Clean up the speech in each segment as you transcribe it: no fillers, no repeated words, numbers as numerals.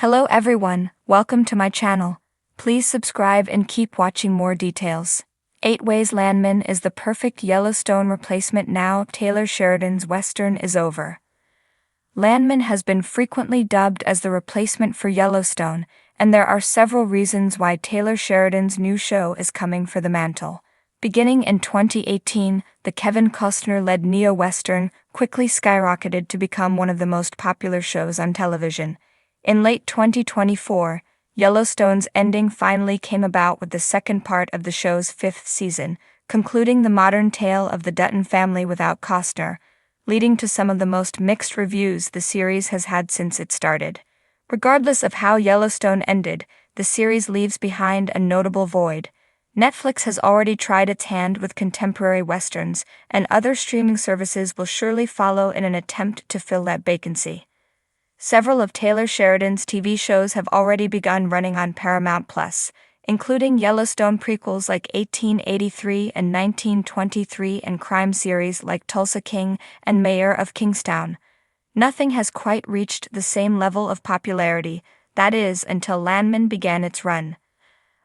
Hello everyone, welcome to my channel. Please subscribe and keep watching more details. 8 Ways Landman is the perfect Yellowstone replacement now Taylor Sheridan's Western is over. Landman has been frequently dubbed as the replacement for Yellowstone, and there are several reasons why Taylor Sheridan's new show is coming for the mantle. Beginning in 2018, the Kevin Costner-led neo-Western quickly skyrocketed to become one of the most popular shows on television. In late 2024, Yellowstone's ending finally came about with the second part of the show's 5th season, concluding the modern tale of the Dutton family without Costner, leading to some of the most mixed reviews the series has had since it started. Regardless of how Yellowstone ended, the series leaves behind a notable void. Netflix has already tried its hand with contemporary westerns, and other streaming services will surely follow in an attempt to fill that vacancy. Several of Taylor Sheridan's TV shows have already begun running on Paramount+, including Yellowstone prequels like 1883 and 1923 and crime series like Tulsa King and Mayor of Kingstown. Nothing has quite reached the same level of popularity, that is, until Landman began its run.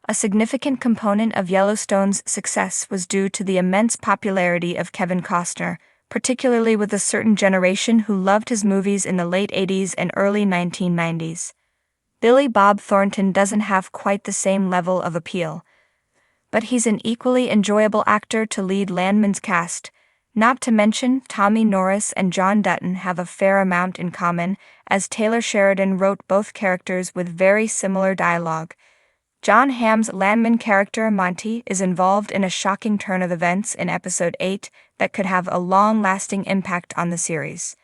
A significant component of Yellowstone's success was due to the immense popularity of Kevin Costner, particularly with a certain generation who loved his movies in the late 80s and early 1990s. Billy Bob Thornton doesn't have quite the same level of appeal, but he's an equally enjoyable actor to lead Landman's cast. Not to mention, Tommy Norris and John Dutton have a fair amount in common, as Taylor Sheridan wrote both characters with very similar dialogue. Jon Hamm's Landman character Monty is involved in a shocking turn of events in episode 8 that could have a long-lasting impact on the series.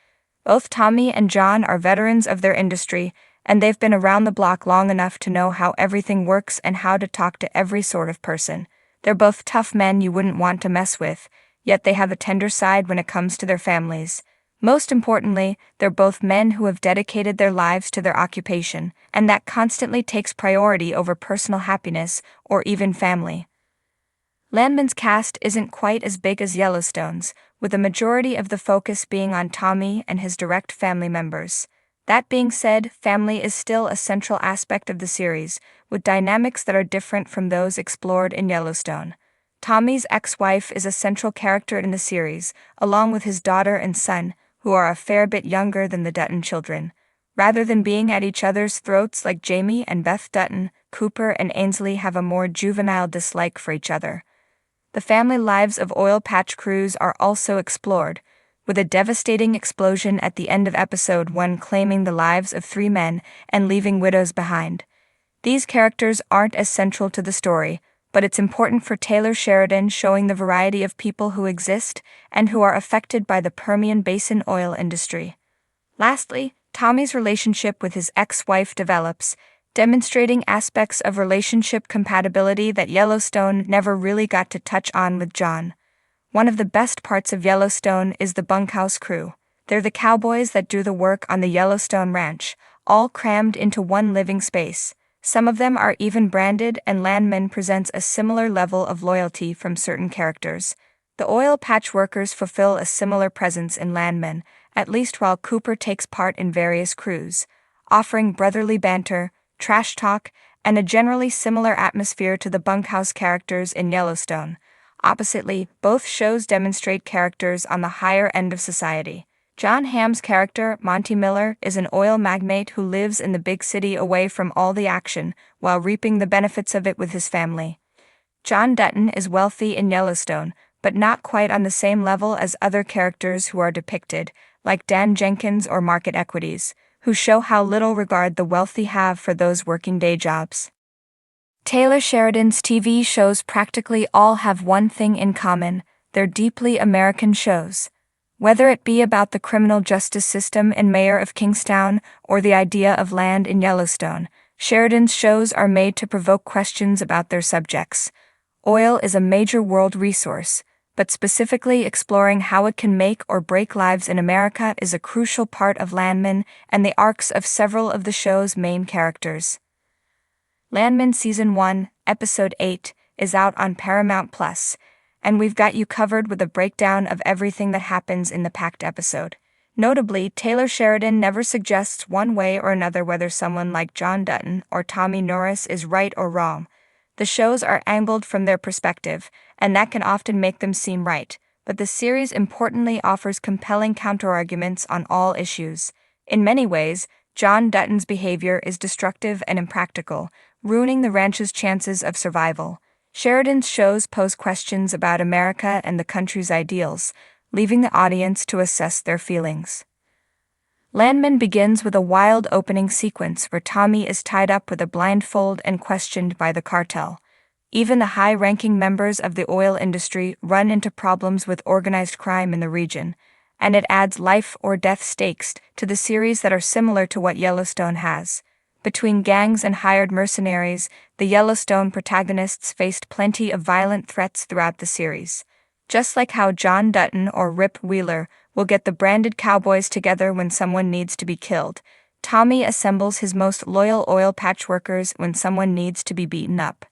Both Tommy and John are veterans of their industry, and they've been around the block long enough to know how everything works and how to talk to every sort of person. They're both tough men you wouldn't want to mess with, yet they have a tender side when it comes to their families. Most importantly, they're both men who have dedicated their lives to their occupation, and that constantly takes priority over personal happiness or even family. Landman's cast isn't quite as big as Yellowstone's, with the majority of the focus being on Tommy and his direct family members. That being said, family is still a central aspect of the series, with dynamics that are different from those explored in Yellowstone. Tommy's ex-wife is a central character in the series, along with his daughter and son, who are a fair bit younger than the Dutton children. Rather than being at each other's throats like Jamie and Beth Dutton, Cooper and Ainsley have a more juvenile dislike for each other. The family lives of oil patch crews are also explored, with a devastating explosion at the end of episode 1 claiming the lives of 3 men and leaving widows behind. These characters aren't as central to the story, but it's important for Taylor Sheridan showing the variety of people who exist and who are affected by the Permian Basin oil industry. Lastly, Tommy's relationship with his ex-wife develops, demonstrating aspects of relationship compatibility that Yellowstone never really got to touch on with John. One of the best parts of Yellowstone is the bunkhouse crew. They're the cowboys that do the work on the Yellowstone ranch, all crammed into one living space. Some of them are even branded, and Landman presents a similar level of loyalty from certain characters. The oil patch workers fulfill a similar presence in Landman, at least while Cooper takes part in various crews, offering brotherly banter, trash talk, and a generally similar atmosphere to the bunkhouse characters in Yellowstone. Oppositely, both shows demonstrate characters on the higher end of society. Jon Hamm's character, Monty Miller, is an oil magnate who lives in the big city away from all the action, while reaping the benefits of it with his family. John Dutton is wealthy in Yellowstone, but not quite on the same level as other characters who are depicted, like Dan Jenkins or Market Equities, who show how little regard the wealthy have for those working day jobs. Taylor Sheridan's TV shows practically all have one thing in common: they're deeply American shows. Whether it be about the criminal justice system in Mayor of Kingstown or the idea of land in Yellowstone, Sheridan's shows are made to provoke questions about their subjects. Oil is a major world resource, but specifically exploring how it can make or break lives in America is a crucial part of Landman and the arcs of several of the show's main characters. Landman Season 1, Episode 8, is out on Paramount+, and we've got you covered with a breakdown of everything that happens in the packed episode. Notably, Taylor Sheridan never suggests one way or another whether someone like John Dutton or Tommy Norris is right or wrong. The shows are angled from their perspective, and that can often make them seem right, but the series importantly offers compelling counterarguments on all issues. In many ways, John Dutton's behavior is destructive and impractical, ruining the ranch's chances of survival. Sheridan's shows pose questions about America and the country's ideals, leaving the audience to assess their feelings. Landman begins with a wild opening sequence where Tommy is tied up with a blindfold and questioned by the cartel. Even the high-ranking members of the oil industry run into problems with organized crime in the region, and it adds life-or-death stakes to the series that are similar to what Yellowstone has. Between gangs and hired mercenaries, the Yellowstone protagonists faced plenty of violent threats throughout the series. Just like how John Dutton or Rip Wheeler will get the branded cowboys together when someone needs to be killed, Tommy assembles his most loyal oil patch workers when someone needs to be beaten up.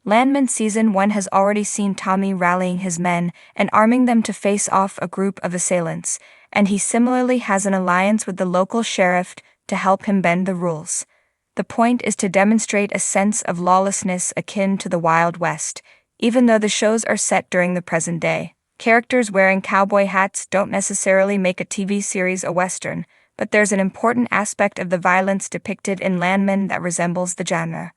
Landman Season 1 has already seen Tommy rallying his men and arming them to face off a group of assailants, and he similarly has an alliance with the local sheriff to help him bend the rules. The point is to demonstrate a sense of lawlessness akin to the Wild West, even though the shows are set during the present day. Characters wearing cowboy hats don't necessarily make a TV series a Western, but there's an important aspect of the violence depicted in Landman that resembles the genre.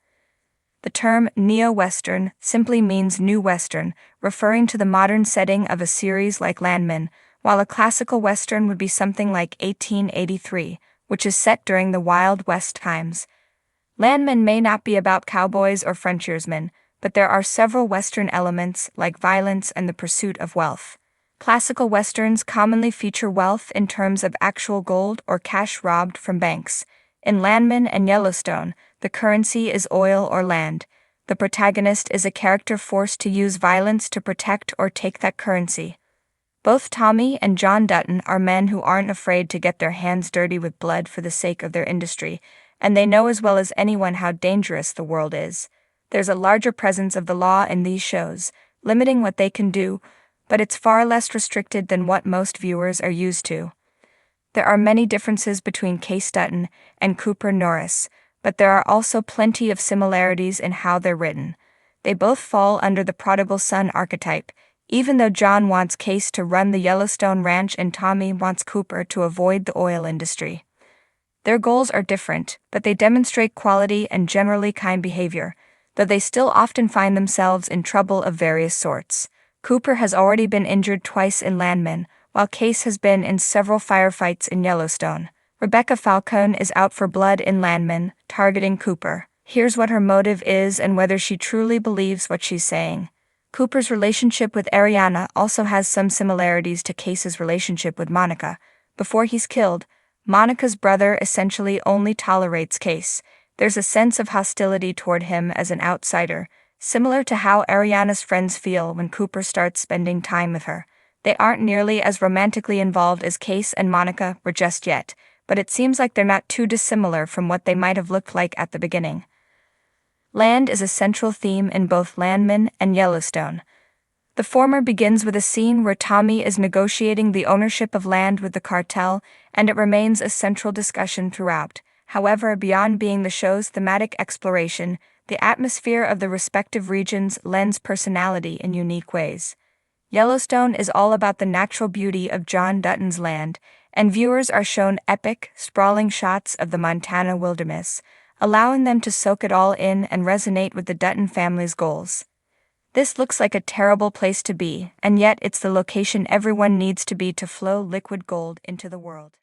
The term neo-Western simply means new Western, referring to the modern setting of a series like Landman, while a classical Western would be something like 1883, which is set during the Wild West times. Landman may not be about cowboys or frontiersmen, but there are several Western elements like violence and the pursuit of wealth. Classical Westerns commonly feature wealth in terms of actual gold or cash robbed from banks. In Landman and Yellowstone, the currency is oil or land. The protagonist is a character forced to use violence to protect or take that currency. Both Tommy and John Dutton are men who aren't afraid to get their hands dirty with blood for the sake of their industry, and they know as well as anyone how dangerous the world is. There's a larger presence of the law in these shows, limiting what they can do, but it's far less restricted than what most viewers are used to. There are many differences between Case Dutton and Cooper Norris, but there are also plenty of similarities in how they're written. They both fall under the prodigal son archetype, even though John wants Case to run the Yellowstone ranch and Tommy wants Cooper to avoid the oil industry. Their goals are different, but they demonstrate quality and generally kind behavior, though they still often find themselves in trouble of various sorts. Cooper has already been injured twice in Landman, while Case has been in several firefights in Yellowstone. Rebecca Falcone is out for blood in Landman, targeting Cooper. Here's what her motive is and whether she truly believes what she's saying. Cooper's relationship with Ariana also has some similarities to Case's relationship with Monica. Before he's killed, Monica's brother essentially only tolerates Case. There's a sense of hostility toward him as an outsider, similar to how Ariana's friends feel when Cooper starts spending time with her. They aren't nearly as romantically involved as Case and Monica were just yet, but it seems like they're not too dissimilar from what they might have looked like at the beginning. Land is a central theme in both Landman and Yellowstone. The former begins with a scene where Tommy is negotiating the ownership of land with the cartel, and it remains a central discussion throughout. However, beyond being the show's thematic exploration, the atmosphere of the respective regions lends personality in unique ways. Yellowstone is all about the natural beauty of John Dutton's land, and viewers are shown epic, sprawling shots of the Montana wilderness, allowing them to soak it all in and resonate with the Dutton family's goals. This looks like a terrible place to be, and yet it's the location everyone needs to be to flow liquid gold into the world.